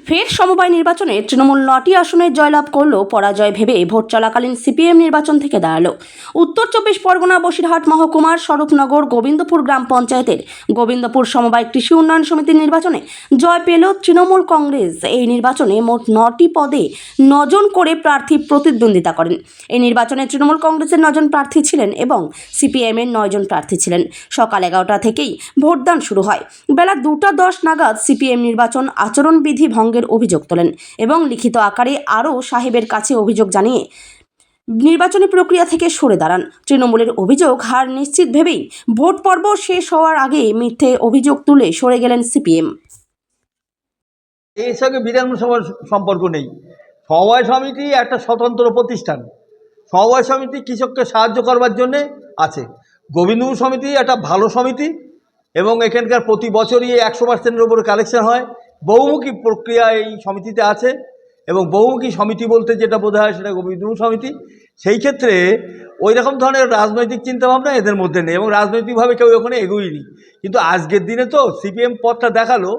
ফের সমবায় নির্বাচনে তৃণমূল 9টি আসনে জয়লাভ করলেও পরাজয় ভেবে ভোট চলাকালীন সিপিএম নির্বাচন থেকে দাঁড়ালো। উত্তর 24 পরগনা বসিরহাট মহকুমার স্বরূপনগর গোবিন্দপুর গ্রাম পঞ্চায়েতের গোবিন্দপুর সমবায় কৃষি উন্নয়ন সমিতির নির্বাচনে জয় পেল তৃণমূল কংগ্রেস। এই নির্বাচনে মোট 9টি পদে 9 জন করে প্রার্থী প্রতিদ্বন্দ্বিতা করেন। এই নির্বাচনে তৃণমূল কংগ্রেসের 9 জন প্রার্থী ছিলেন এবং সিপিএমের 9 জন প্রার্থী ছিলেন। সকাল 11টা থেকেই ভোটদান শুরু হয়। বেলা 2:10 নাগাদ সিপিএম নির্বাচন আচরণবিধি ভঙ্গের অভিযোগ তোলেন এবং লিখিত আকারে আরও সাহেবের কাছে অভিযোগ জানিয়ে নির্বাচনী প্রক্রিয়া থেকে সরে দাঁড়ান। তৃণমূলের অভিযোগ হার নিশ্চিত ভেবেই ভোট পর্ব শেষ হওয়ার আগে মিথ্যে অভিযোগ তুলে সরে গেলেন সিপিএম। এর সঙ্গে বিধানসভার সম্পর্ক নেই। সমবায় সমিতি একটা স্বতন্ত্র প্রতিষ্ঠান। সমবায় সমিতি কৃষককে সাহায্য করবার জন্যে আছে। গোবিন্দপুর সমিতি একটা ভালো সমিতি এবং এখানকার প্রতি বছরই 100%-এর উপরে কালেকশন হয়। বহুমুখী প্রক্রিয়া এই সমিতিতে আছে এবং বহুমুখী সমিতি বলতে যেটা বোঝা হয় সেটা গোবিন্দপুর সমিতি। সেই ক্ষেত্রে ওই রকম ধরনের রাজনৈতিক চিন্তাভাবনা এদের মধ্যে নেই এবং রাজনৈতিকভাবে কেউ ওখানে এগোয়নি। কিন্তু আজকের দিনে তো সিপিএম পথটা দেখালো,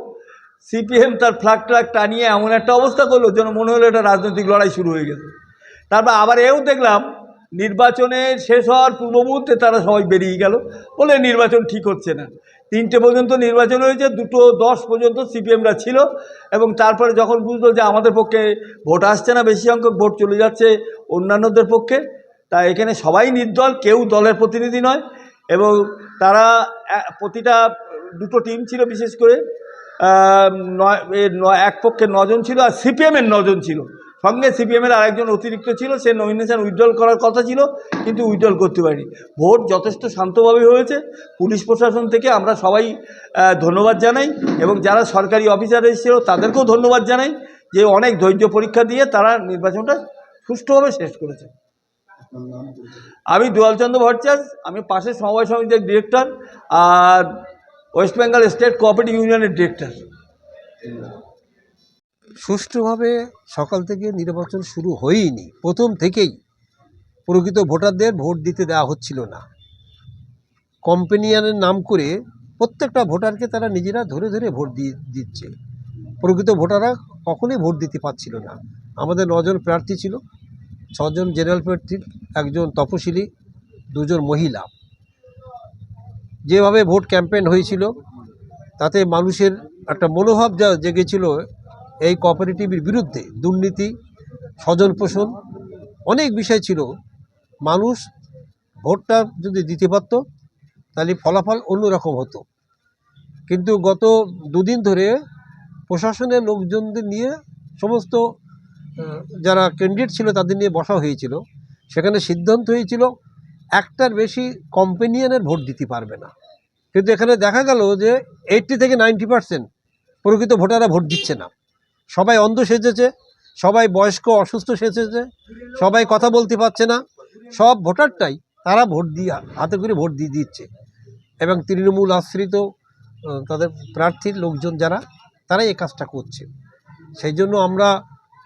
সিপিএম তার ফ্ল্যাগ টানিয়ে এমন একটা অবস্থা করলো যেন মনে হলো এটা রাজনৈতিক লড়াই শুরু হয়ে গেছে। তারপর আবার এও দেখলাম নির্বাচনের শেষ হওয়ার পূর্ব মুহূর্তে তারা সবাই বেরিয়ে গেল বলে নির্বাচন ঠিক হচ্ছে না। 3টে পর্যন্ত নির্বাচন হয়েছে, 2:10 পর্যন্ত সিপিএমরা ছিল এবং তারপরে যখন বুঝলো যে আমাদের পক্ষে ভোট আসছে না, বেশি সংখ্যক ভোট চলে যাচ্ছে অন্যান্যদের পক্ষে, তা এখানে সবাই নির্দল, কেউ দলের প্রতিনিধি নয় এবং তারা প্রতিটা 2টো টিম ছিল, বিশেষ করে এক পক্ষে 9 জন ছিল আর সিপিএমের 9 জন ছিল। সঙ্গে সিপিএমের আরেকজন অতিরিক্ত ছিল, সে নমিনেশন উইথড্রল করার কথা ছিল কিন্তু উইথড্রল করতে পারেনি। ভোট যথেষ্ট শান্তভাবে হয়েছে। পুলিশ প্রশাসন থেকে আমরা সবাই ধন্যবাদ জানাই এবং যারা সরকারি অফিসার এসেছিল তাদেরকেও ধন্যবাদ জানাই যে অনেক ধৈর্য পরীক্ষা দিয়ে তারা নির্বাচনটা সুষ্ঠুভাবে শেষ করেছে। আমি দুয়ালচন্দ্র ভট্টাচার্য, আমি পাশের সমবায় সমিতির ডিরেক্টর আর ওয়েস্ট বেঙ্গল স্টেট কোঅপারেটিভ ইউনিয়নের ডিরেক্টর। সুষ্ঠুভাবে সকাল থেকে নির্বাচন শুরু হয়নি। প্রথম থেকেই প্রকৃত ভোটারদের ভোট দিতে দেওয়া হচ্ছিল না। কম্পেনিয়ানের নাম করে প্রত্যেকটা ভোটারকে তারা নিজেরা ধরে ধরে ভোট দিচ্ছে। প্রকৃত ভোটাররা কখনোই ভোট দিতে পারছিল না। আমাদের 9 জন প্রার্থী ছিল, 6 জন জেনারেল প্রার্থী, 1 জন তপশিলি, 2 জন মহিলা। যেভাবে ভোট ক্যাম্পেইন হয়েছিল তাতে মানুষের একটা মনোভাব যা জেগেছিল এই কোঅপারেটিভের বিরুদ্ধে, দুর্নীতি, স্বজন পোষণ, অনেক বিষয় ছিল। মানুষ ভোটটা যদি দিতে পারত তাহলে ফলাফল অন্যরকম হতো। কিন্তু গত 2 দিন ধরে প্রশাসনের লোকজনদের নিয়ে সমস্ত যারা ক্যান্ডিডেট ছিল তাদের নিয়ে বসা হয়েছিল। সেখানে সিদ্ধান্ত হয়েছিল একটার বেশি কম্পেনিয়ানের ভোট দিতে পারবে না। কিন্তু এখানে দেখা গেল যে 80 থেকে 90% প্রকৃত ভোটাররা ভোট দিচ্ছে না। সবাই অন্ধ সেজেছে, সবাই বয়স্ক অসুস্থ সেজেছে, সবাই কথা বলতে পারছে না। সব ভোটারটাই তারা ভোট দিয়ে হাতে করে ভোট দিয়ে দিচ্ছে এবং তৃণমূল আশ্রিত তাদের প্রার্থীর লোকজন যারা, তারাই এই কাজটা করছে। সেই জন্য আমরা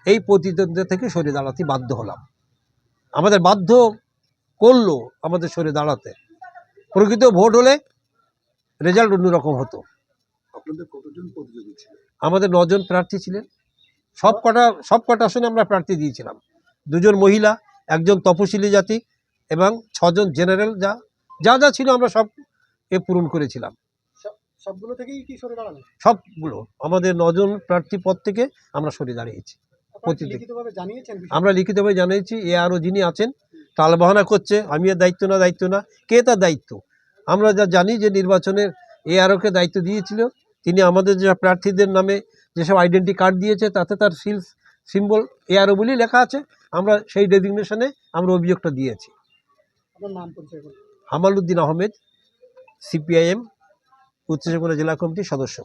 এই প্রতিদ্বন্দ্বিতা থেকে সরে দাঁড়াতে বাধ্য হলাম। আমাদের বাধ্য করলো আমাদের সরে দাঁড়াতে। প্রকৃত ভোট হলে রেজাল্ট অন্যরকম হতো। আমাদের 9 জন প্রার্থী ছিলেন। সব কটা আসনে আমরা প্রার্থী দিয়েছিলাম। 2 জন মহিলা, 1 জন তপশিলি জাতি এবং 6 জন জেনারেল। যা ছিল আমরা সব পূরণ করেছিলাম। সবগুলো থেকেই কি সরে দাঁড়ানো? সবগুলো আমাদের 9 জন প্রার্থী পদ থেকে আমরা সরে দাঁড়িয়েছি। আমরা লিখিতভাবে জানিয়েছি। আরও যিনি আছেন টালবাহানা করছে, আমি এর দায়িত্ব না, কে তার দায়িত্ব? আমরা যা জানি যে নির্বাচনের আরওকে দায়িত্ব দিয়েছিল, তিনি আমাদের যে প্রার্থীদের নামে যেসব আইডেন্টি কার্ড দিয়েছে তাতে তার সিম্বল আরও বলেই লেখা আছে। আমরা সেই ডেজিগনেশনে আমরা অভিযোগটা দিয়েছি। হামাল উদ্দিন আহমেদ, সিপিআইএম উত্তর ত্রিপুরা জেলা কমিটির সদস্য।